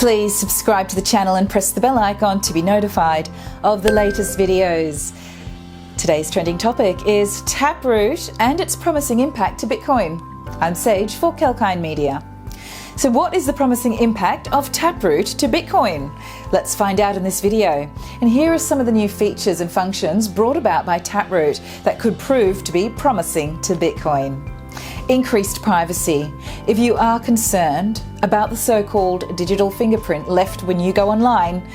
Please subscribe to the channel and press the bell icon to be notified of the latest videos. Today's trending topic is Taproot and its promising impact to Bitcoin. I'm Sage for Kalkine Media. So what is the promising impact of Taproot to Bitcoin? Let's find out in this video. And here are some of the new features and functions brought about by Taproot that could prove to be promising to Bitcoin. Increased privacy. If you are concerned about the so-called digital fingerprint left when you go online,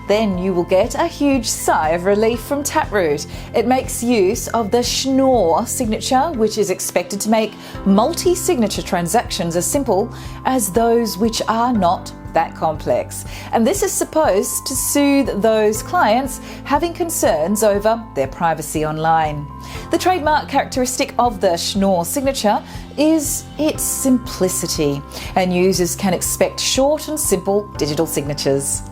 then you will get a huge sigh of relief from Taproot. It makes use of the Schnorr signature, which is expected to make multi-signature transactions as simple as those which are not that complex. And this is supposed to soothe those clients having concerns over their privacy online. The trademark characteristic of the Schnorr signature is its simplicity, and users can expect short and simple digital signatures.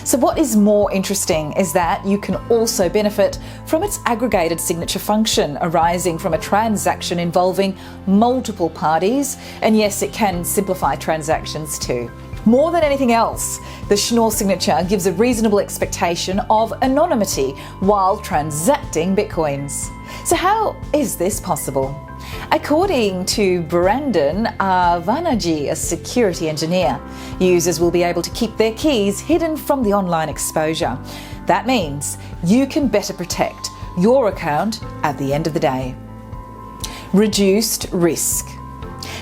So what is more interesting is that you can also benefit from its aggregated signature function arising from a transaction involving multiple parties, and yes, it can simplify transactions too. More than anything else, the Schnorr signature gives a reasonable expectation of anonymity while transacting bitcoins. So how is this possible? According to Brandon Avanaji, a security engineer, users will be able to keep their keys hidden from the online exposure. That means you can better protect your account at the end of the day. Reduced risk.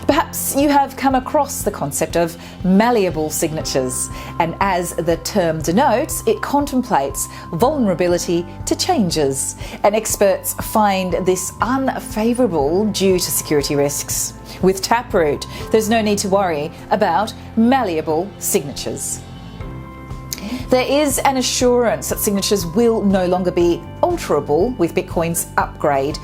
Perhaps you have come across the concept of malleable signatures, and as the term denotes, it contemplates vulnerability to changes, and experts find this unfavourable due to security risks. With Taproot, there's no need to worry about malleable signatures. There is an assurance that signatures will no longer be alterable with Bitcoin's upgrade.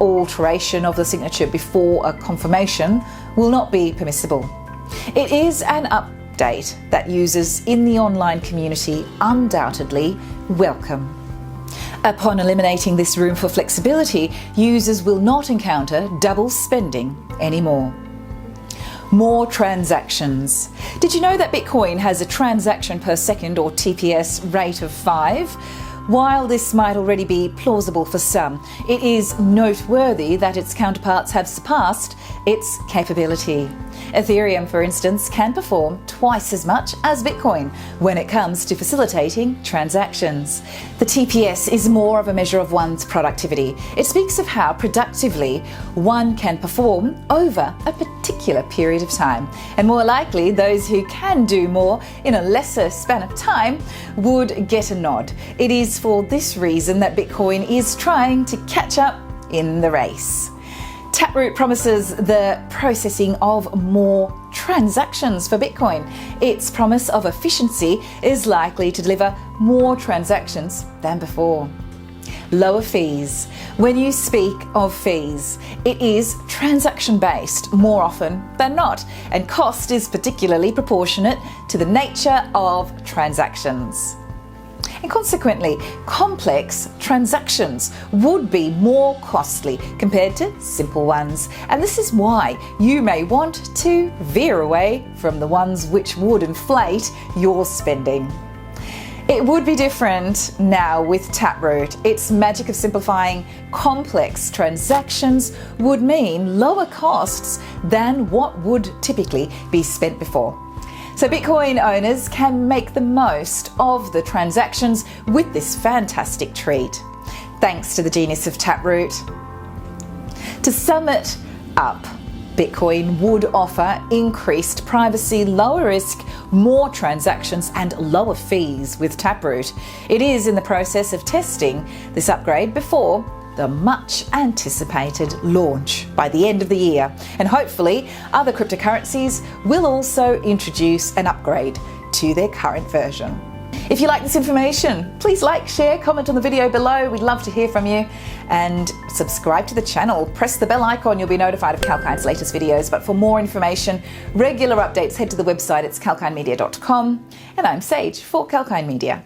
Alteration of the signature before a confirmation will not be permissible. It is an update that users in the online community undoubtedly welcome. Upon eliminating this room for flexibility, users will not encounter double spending anymore. More transactions. Did you know that Bitcoin has a transaction per second, or TPS, rate of 5? While this might already be plausible for some, it is noteworthy that its counterparts have surpassed its capability. Ethereum, for instance, can perform twice as much as Bitcoin when it comes to facilitating transactions. The TPS is more of a measure of one's productivity. It speaks of how productively one can perform over a particular period of time. And more likely, those who can do more in a lesser span of time would get a nod. It is for this reason that Bitcoin is trying to catch up in the race. Taproot promises the processing of more transactions for Bitcoin. Its promise of efficiency is likely to deliver more transactions than before. Lower fees. When you speak of fees, it is transaction-based more often than not, and cost is particularly proportionate to the nature of transactions. And consequently, complex transactions would be more costly compared to simple ones. And this is why you may want to veer away from the ones which would inflate your spending. It would be different now with Taproot. Its magic of simplifying complex transactions would mean lower costs than what would typically be spent before. So Bitcoin owners can make the most of the transactions with this fantastic treat, thanks to the genius of Taproot. To sum it up, Bitcoin would offer increased privacy, lower risk, more transactions and lower fees with Taproot. It is in the process of testing this upgrade before the much anticipated launch by the end of the year, and hopefully other cryptocurrencies will also introduce an upgrade to their current version. If you like this information, please like, share, comment on the video below. We'd love to hear from you, and subscribe to the channel. Press the bell icon, you'll be notified of Kalkine's latest videos. But for more information, regular updates, head to the website. It's kalkinemedia.com, and I'm Sage for Kalkine Media.